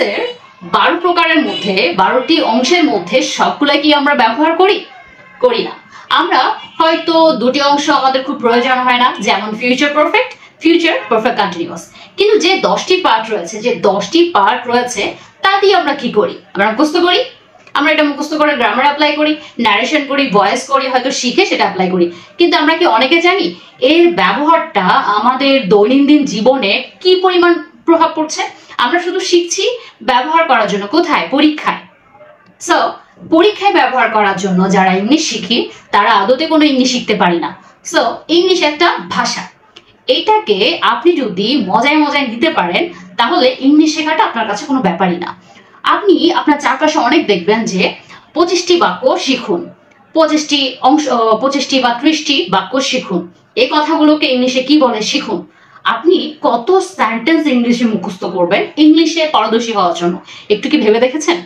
টেন্সের 12 প্রকারের মধ্যে 12টি অংশের মধ্যে সবগুলো কি আমরা ব্যবহার করি না। আমরা হয়তো দুটি অংশ আমাদের খুব প্রয়োজন হয় না, যেমন future perfect, future perfect continuous. কিন্তু যে 10টি পার্ট রয়েছে তা দিয়ে আমরা কি করি? আমরা মুখস্থ করি। আমরা এটা মুখস্থ করে গ্রামার অ্যাপ্লাই করি, ন্যারেশন করি, ভয়েস করি, হয়তো শিখে সেটা অ্যাপ্লাই করি। কিন্তু আমরা কি অনেকে জানি এর ব্যবহারটা আমাদের দৈনন্দিন জীবনে কি পরিমাণ প্রভাব পড়ছে? আমরা শুধু শিখছি ব্যবহার করার জন্য, কোথায়? পরীক্ষায়। সো পরীক্ষায় ব্যবহার করার জন্য যারা ইংলিশ শিখি তারা আদতে কোনো ইংলিশ শিখতে পারি না। সো ইংলিশ একটা ভাষা, এটাকে আপনি যদি মজায় নিতে পারেন তাহলে ইংলিশ শেখাটা আপনার কাছে কোনো ব্যাপারই না। আপনি আপনার চারপাশে অনেক দেখবেন যে 25টি বাক্য শিখুন, 25টি বা 30টি বাক্য শিখুন, এই কথাগুলোকে ইংলিশে কি বলে? শিখুন। আপনি কত সেন্টেন্স ইংলিশে মুখস্থ করবেন ইংলিশে পারদর্শী হওয়ার জন্য? একটু কি ভেবে দেখেছেন?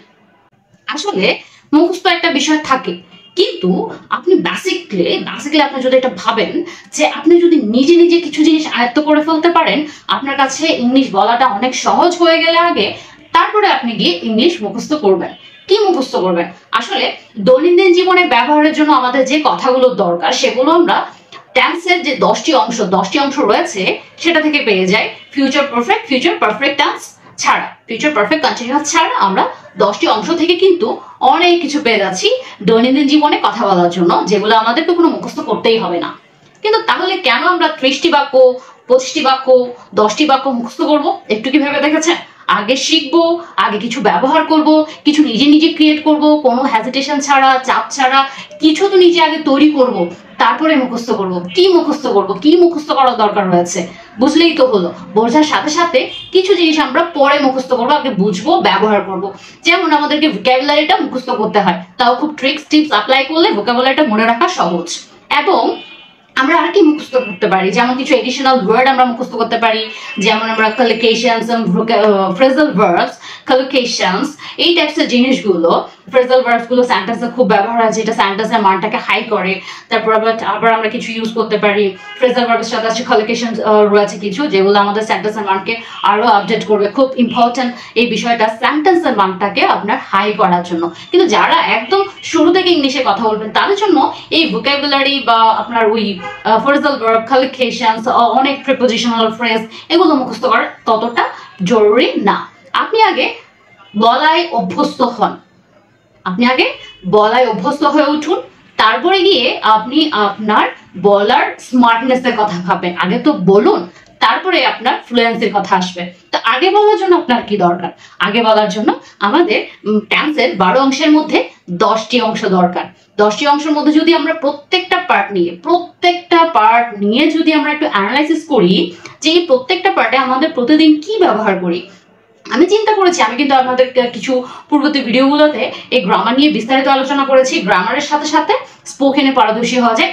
আসলে মুখস্থ একটা বিষয় থাকে, কিন্তু আপনি বেসিকলি আপনি যদি এটা ভাবেন যে আপনি যদি নিজে কিছু জিনিস আয়ত্ত করে ফেলতে পারেন, আপনার কাছে ইংলিশ বলাটা অনেক সহজ হয়ে গেলে আগে, তারপরে আপনি গিয়ে ইংলিশ মুখস্থ করবেন। কি মুখস্থ করবেন? আসলে দৈনন্দিন জীবনে ব্যবহারের জন্য আমাদের যে কথাগুলো দরকার সেগুলো আমরা টেন্সের যে 10টি অংশ রয়েছে সেটা থেকে পেয়ে যাই। ফিউচার পারফেক্ট টেন্স ছাড়া, ফিউচার পারফেক্ট কন্টিনিউয়াস ছাড়া আমরা 10টি অংশ থেকে কিন্তু অনেক কিছু পেয়ে যাচ্ছি দৈনন্দিন জীবনে কথা বলার জন্য, যেগুলো আমাদেরকে কোনো মুখস্থ করতেই হবে না। কিন্তু তাহলে কেন আমরা 30টি বাক্য, 25টি বাক্য, 10টি বাক্য মুখস্থ করবো? একটু কি ভেবে দেখেছেন? আগে শিখবো, আগে কিছু ব্যবহার করব, কিছু নিজে ক্রিয়েট করব, কোনো হেজিটেশন ছাড়া, চাপ ছাড়া কিছু তো নিজে আগে তৈরি করব, তারপরে মুখস্থ করব। কি মুখস্থ করার দরকার রয়েছে? বুঝলেই তো হলো। বোঝার সাথে সাথে কিছু জিনিস আমরা পরে মুখস্থ করবো, আগে বুঝবো, ব্যবহার করব। যেমন আমাদেরকে ভোকাবুলারিটা মুখস্থ করতে হয়, তাও খুব টিপস অ্যাপ্লাই করলে ভোকাবুলারিটা মনে রাখা সহজ। এবং আমরা আর কি মুখস্থ করতে পারি? যেমন কিছু এডিশনাল ওয়ার্ড আমরা মুখস্থ করতে পারি, যেমন আমরা কলোকেশনস, ফ্রেজাল ভার্বস, কলোকেশনস, এই টাইপসের জিনিসগুলো, ফ্রেজাল ভার্বস গুলো সেন্টেন্সে খুব ব্যবহার হয়, যেটা সেন্টেন্সের মানটাকে হাই করে। তারপর আবার আমরা কিছু ইউজ করতে পারি ফ্রেজাল ভার্বের সাথে আছে কলোকেশন রয়েছে কিছু, যেগুলো আমাদের সেন্টেন্সের মানকে আরো আপডেট করবে। খুব ইম্পর্টেন্ট এই বিষয়টা, সেন্টেন্সের মানটাকে আপনার হাই করার জন্য। কিন্তু যারা একদম শুরু থেকে ইংলিশে কথা বলবেন তাদের জন্য এই ভোকাবুলারি বা আপনার ওই ফ্রেজাল ভার্ব, কলোকেশনস, অনেক প্রিপোজিশনাল ফ্রেজ, এগুলো মুখস্থ করা ততটা জরুরি না। আপনি আগে বলায় অভ্যস্ত হন, হয়ে উঠুন, তারপরে গিয়ে আপনি আপনার বলার স্মার্টনেসের কথা ভাবেন। আগে তো বলুন, তারপরে আপনার ফ্লুয়েন্সির কথা আসবে। তো আগে বলার জন্য আপনার কি দরকার? আগে বলার জন্য আমাদের টেন্সের 12 অংশের মধ্যে 10টি অংশ দরকার। 10টি অংশের মধ্যে যদি আমরা প্রত্যেকটা পার্ট নিয়ে যদি আমরা একটু অ্যানালাইসিস করি যে এই প্রত্যেকটা পার্টে আমাদের প্রতিদিন কি ব্যবহার করি। আমি চিন্তা করেছি, আমি কিন্তু আপনাদের কিছু পূর্ববর্তী ভিডিওগুলোতে এই গ্রামার নিয়ে বিস্তারিত আলোচনা করেছি। গ্রামারের সাথে সাথে স্পোকেনে পারদর্শী হওয়া যায়,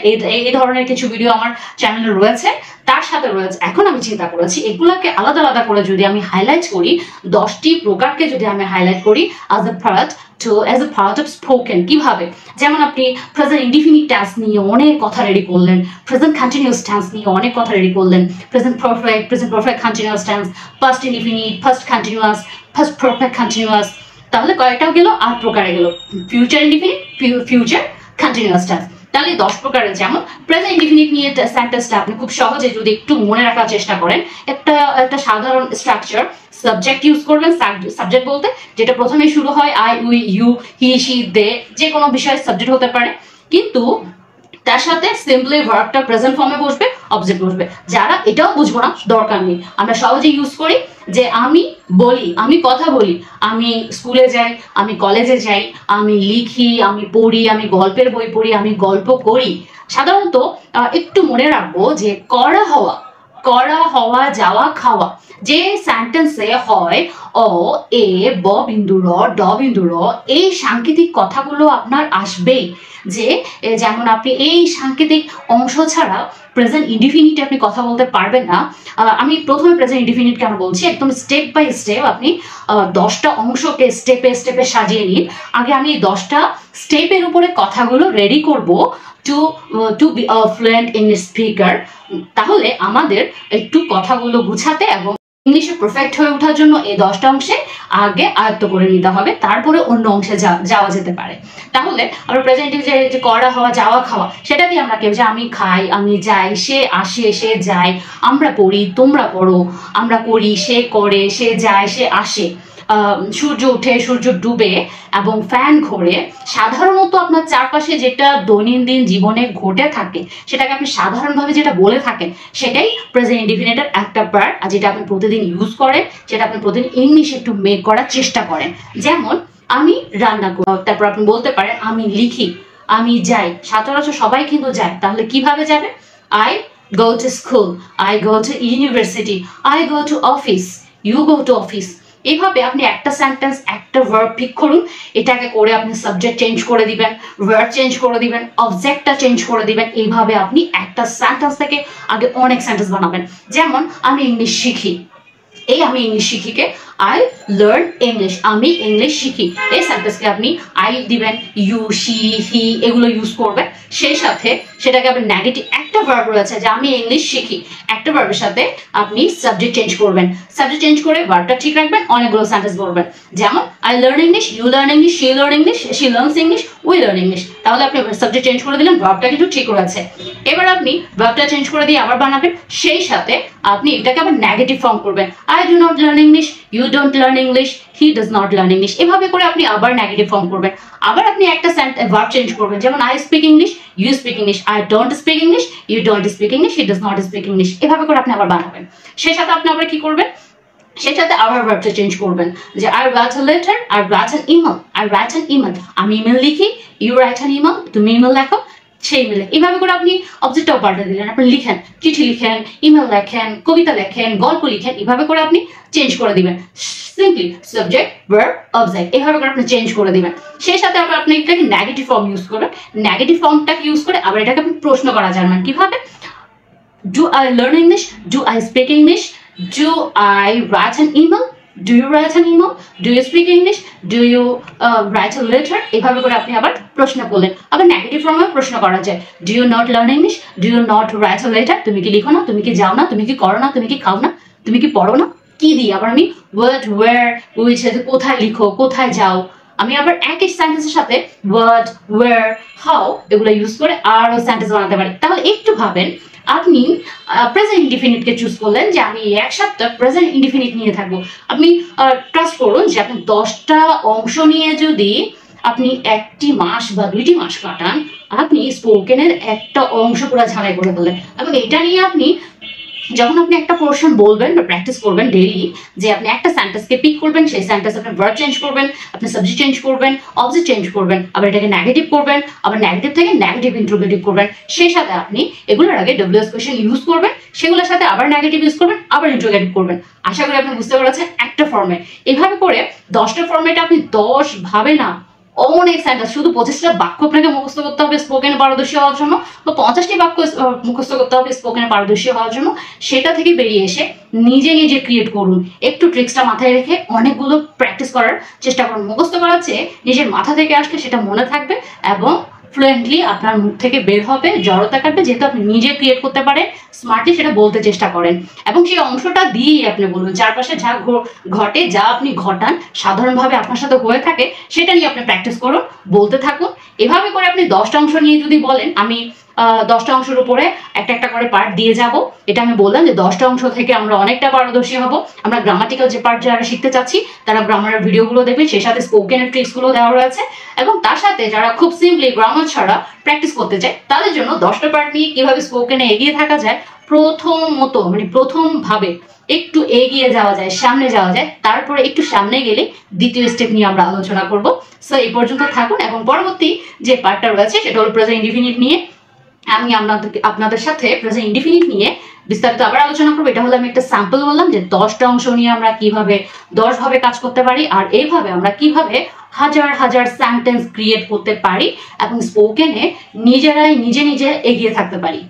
এই ধরনের কিছু ভিডিও আমার চ্যানেলে রয়েছে। তার সাথে রয়েছে, এখন আমি চিন্তা করেছি এগুলাকে আলাদা করে যদি আমি হাইলাইট করি, 10টি প্রকারকে যদি আমি হাইলাইট করি as a part of spoken. কিভাবে? যেমন আপনি প্রেজেন্ট ইনডিফিনিট টেন্স নিয়ে অনেক কথা রেডি করলেন, প্রেজেন্ট কন্টিনিউয়াস টেন্স নিয়ে অনেক কথা রেডি করলেন, present perfect continuous tense, past indefinite, past continuous, past perfect continuous, তাহলে কয়টাও গেল? 8 প্রকারে গেল। Future indefinite, future continuous tense, তাহলে 10 প্রকারের। যেমন প্রেজেন্ট ইনডিফিনিট নিয়ে সেন্টেন্সটা আপনি খুব সহজে যদি একটু মনে রাখার চেষ্টা করেন, একটা সাধারণ স্ট্রাকচার, সাবজেক্ট ইউজ করবেন। সাবজেক্ট বলতে যেটা প্রথমে শুরু হয় I, we, you, he, she, they, যে কোনো বিষয়ের সাবজেক্ট হতে পারে, কিন্তু তার সাথে সিম্পলি ভার্বটা প্রেজেন্ট ফর্মে বসবে, অবজেক্ট বসবে। যারা এটাও বুঝবো না, দরকার নেই, আমরা সহজে ইউজ করি যে আমি বলি, আমি কথা বলি, আমি স্কুলে যাই, আমি কলেজে যাই, আমি লিখি, আমি পড়ি, আমি গল্পের বই পড়ি, আমি গল্প করি। সাধারণত একটু মনে রাখবো যে করা হওয়া, যাওয়া, খাওয়া, যে সেন্টেন্সে হয় অ, এ, ব বিন্দু র, ড বিন্দু র, এই সাংকেতিক কথাগুলো আপনার আসবেই। যেমন আপনি এই সাংকেতিক অংশ ছাড়া প্রেজেন্ট ইনডিফিনিট আপনি কথা বলতে পারবেন না। আমি প্রথমে প্রেজেন্ট ইনডিফিনিট কেন বলছি, একদম স্টেপ বাই স্টেপ আপনি 10টা অংশকে স্টেপে সাজিয়ে নিন। আগে আমি এই 10টা স্টেপের উপরে কথাগুলো রেডি করব to be a fluent English speaker. তাহলে আমাদের একটু কথাগুলো গুছাতে এবং ইংলিশে পারফেক্ট হয়ে ওঠার জন্য এই 10টা অংশে আগে আয়ত্ত করে নিতে হবে, তারপরে অন্য অংশে যাওয়া যেতে পারে। তাহলে আমরা প্রেজেন্ট যে করা হওয়া যাওয়া খাওয়া সেটা দিয়ে আমরা কেউ যে আমি খাই, আমি যাই, সে আসে, সে যায়, আমরা পড়ি, তোমরা পড়ো, আমরা করি, সে করে, সে যায়, সে আসে, সূর্য ওঠে, সূর্য ডুবে এবং ফ্যান ঘোরে, সাধারণত আপনার চারপাশে যেটা দৈনন্দিন জীবনে ঘটে থাকে সেটাকে আপনি সাধারণভাবে যেটা বলে থাকেন সেটাই প্রেজেন্ট ইনডিফিনিটের একটা পার্ট, আর যেটা আপনি প্রতিদিন ইউজ করেন, যেটা আপনি প্রতিদিন ইংলিশে একটু মেক করার চেষ্টা করেন। যেমন আমি রান্না করি, তারপর আপনি বলতে পারেন আমি লিখি, আমি যাই, সচরাচর সবাই কিন্তু যায়, তাহলে কিভাবে যাবে? I go to school, I go to university, I go to office, you go to office। এইভাবে আপনি একটা সেন্টেন্স, একটা ভার্ব পিক করুন, এটাকে করে আপনি সাবজেক্ট চেঞ্জ করে দিবেন, ভার্ব চেঞ্জ করে দিবেন, অবজেক্টটা চেঞ্জ করে দিবেন। এইভাবে আপনি একটা সেন্টেন্স থেকে আগে অনেক সেন্টেন্স বানাবেন। যেমন আমি ইংলিশ শিখি, এই আমি ইংলিশ শিখিকে I learn English, আমি ইংলিশ শিখি, এই সেন্টেন্সকে আপনি আই দিবেন, ইউ, শি, হি এগুলো ইউজ করবেন। সেই সাথে সেটাকে আপনি নেগেটিভ একটা ভার্ব রয়েছে যে আমি ইংলিশ শিখি, একটা ভার্বের সাথে আপনি সাবজেক্ট চেঞ্জ করবেন, সাবজেক্ট চেঞ্জ করে ভার্বটা ঠিক রাখবেন, অনেকগুলো সেন্টেন্স বলবেন। যেমন I learn English, you learn English, she learn English, she learns English, we learn English। তাহলে আপনি সাবজেক্ট চেঞ্জ করে দিলেন, ভার্বটা কিন্তু ঠিক রয়েছে। এবার আপনি ভার্বটা চেঞ্জ করে দিয়ে আবার বানাবেন, সেই সাথে আপনি এটাকে আবার নেগেটিভ ফর্ম করবেন। I do not learn English, you don't learn English, he does not learn English। এভাবে করে আপনি আবার নেগেটিভ ফর্ম করবেন। আবার আপনি একটা ভার্ব চেঞ্জ করবেন, যেমন I speak English, you speak English, I don't speak English, you don't speak English, he does not speak English। এভাবে করে আপনি আবার বানাবেন। সেই সাথে আপনি আবার কি করবেন? সেই সাথে আবার ভার্বটা চেঞ্জ করবেন, যে I write a letter, I write an email, I write an email। আমি ইমেল লিখি, you write an email, তুমি ইমেল লেখো, সেই মিলে। এইভাবে করে আপনি অবজেক্টটাও পাল্টে দিলেন, আপনি লিখেন, চিঠি লিখেন, ইমেল লেখেন, কবিতা লেখেন, গল্প লিখেন, এইভাবে করে আপনি চেঞ্জ করে দিবেন। সিম্পলি সাবজেক্ট, ভার্ব, অবজেক্ট এইভাবে করে আপনি চেঞ্জ করে দিবেন। সেই সাথে আবার আপনি এটাকে নেগেটিভ ফর্ম ইউজ করবেন, নেগেটিভ ফর্মটাকে ইউজ করে আবার এটাকে আপনি প্রশ্ন করা জানবেন। কিভাবে? Do I learn English? Do I speak English? Do I write an email? Do you write an email? Do you speak English? Do you write a letter? এইভাবে করে আপনি আবার প্রশ্ন করলেন। আবার নেগেটিভ ফর্মে প্রশ্ন করা যায়, Do you not learn English? Do you not write a letter? তুমি কি লিখো না? তুমি কি যাও না? তুমি কি করো না? তুমি কি খাও না? তুমি কি পড়ো না? কি দিই আবার আমি what, where, which, কোথায় লিখো, কোথায় যাও। আমি আবার একই সেন্টেন্সের সাথে what, where, how এগুলো ইউজ করে আরো সেন্টেন্স বানাতে পারি। তাহলে একটু ভাবেন, আপনি প্রেজেন্ট ইনডিফিনিটকে চুজ করলেন যে আমি এক সপ্তাহ প্রেজেন্ট ইনডিফিনিট নিয়ে থাকবো। আপনি ট্রাস্ট করুন যে আপনি 10টা অংশ নিয়ে যদি আপনি 1টি মাস বা 2টি মাস কাটান, আপনি স্পোকেনের একটা অংশ পুরো ঝালাই করে ফেললেন। এবং এটা নিয়ে আপনি যখন আপনি একটা পোর্শন বলবেন বা প্র্যাকটিস করবেন ডেইলি, যে আপনি একটা সেন্টেন্সকে পিক করবেন, সেই সেন্টেন্স আপনি ভার্ব চেঞ্জ করবেন, আপনি সাবজেক্ট চেঞ্জ করবেন, অবজেক্ট চেঞ্জ করবেন, আবার এটাকে নেগেটিভ করবেন, আবার নেগেটিভ থেকে নেগেটিভ ইন্টারোগেটিভ করবেন। সেই সাথে আপনি এগুলোর আগে ডব্লিউএস কোয়েশ্চেন ইউজ করবেন, সেগুলোর সাথে আবার নেগেটিভ ইউজ করবেন, আবার ইন্টারোগেটিভ করবেন। আশা করি আপনি বুঝতে পেরেছেন একটা ফর্মে। এভাবে করে 10টা ফর্মেটে আপনি 10 ভাবে না অনেক সেন্টেন্স, শুধু 25টা বাক্য আপনাকে মুখস্থ করতে হবে স্পোকেনে পারদর্শী হওয়ার জন্য, বা 50টি বাক্য মুখস্থ করতে হবে স্পোকেনে পারদর্শী হওয়ার জন্য। সেটা থেকে বেরিয়ে এসে নিজে নিজে ক্রিয়েট করুন। একটু ট্রিক্সটা মাথায় রেখে অনেকগুলো প্র্যাকটিস করার চেষ্টা করুন। মুখস্থ করার চেয়ে নিজের মাথা থেকে আসলে সেটা মনে থাকবে এবং ফ্লুয়েন্টলি আপনার মুখ থেকে বের হবে, জড়তা কাটবে, যেহেতু আপনি নিজে ক্রিয়েট করতে পারেন, স্মার্টলি সেটা বলতে চেষ্টা করেন। এবং সেই অংশটা দিয়েই আপনি বলুন, চারপাশে যা ঘটে, যা আপনি ঘটান, সাধারণভাবে আপনার সাথে হয়ে থাকে, সেটা নিয়ে আপনি প্র্যাকটিস করুন, বলতে থাকুন। এভাবে করে আপনি 10টা অংশ নিয়ে যদি বলেন, আমি 10টা অংশের উপরে একটা একটা করে পার্ট দিয়ে যাব। এটা আমি বললাম যে 10টা অংশ থেকে আমরা অনেকটা পারদর্শী হব। আমরা গ্রামাটিক্যাল যে পার্ট যারা শিখতে চাচ্ছি তারা গ্রামারের ভিডিওগুলো দেখবেন, সেই সাথে স্পোকেনের ট্রিক্সগুলো দেওয়া রয়েছে। এবং তার সাথে যারা খুব সিম্পলি গ্রামার ছাড়া প্র্যাকটিস করতে চায় তাদের জন্য 10টা পার্ট নিয়ে কিভাবে স্পোকেনে এগিয়ে থাকা যায়, প্রথমভাবে একটু এগিয়ে যাওয়া যায়, সামনে যাওয়া যায়, তারপরে একটু সামনে গেলে দ্বিতীয় স্টেপ নিয়ে আমরা আলোচনা করব। সো এই পর্যন্ত থাকুন, এবং পরবর্তী যে পার্টটা রয়েছে সেটা হলো প্রেজেন্ট ইনডিফিনিট নিয়ে। আমি আপনাদের সাথে প্রেজেন্ট ইনডিফিনিট নিয়ে বিস্তারিত আবার আলোচনা করবো। এটা হলো আমি একটা স্যাম্পল বললাম যে 10টা অংশ নিয়ে আমরা কিভাবে 10 ভাবে কাজ করতে পারি, আর এইভাবে আমরা কিভাবে হাজার হাজার সেন্টেন্স ক্রিয়েট করতে পারি এবং স্পোকেনে নিজে নিজে এগিয়ে থাকতে পারি।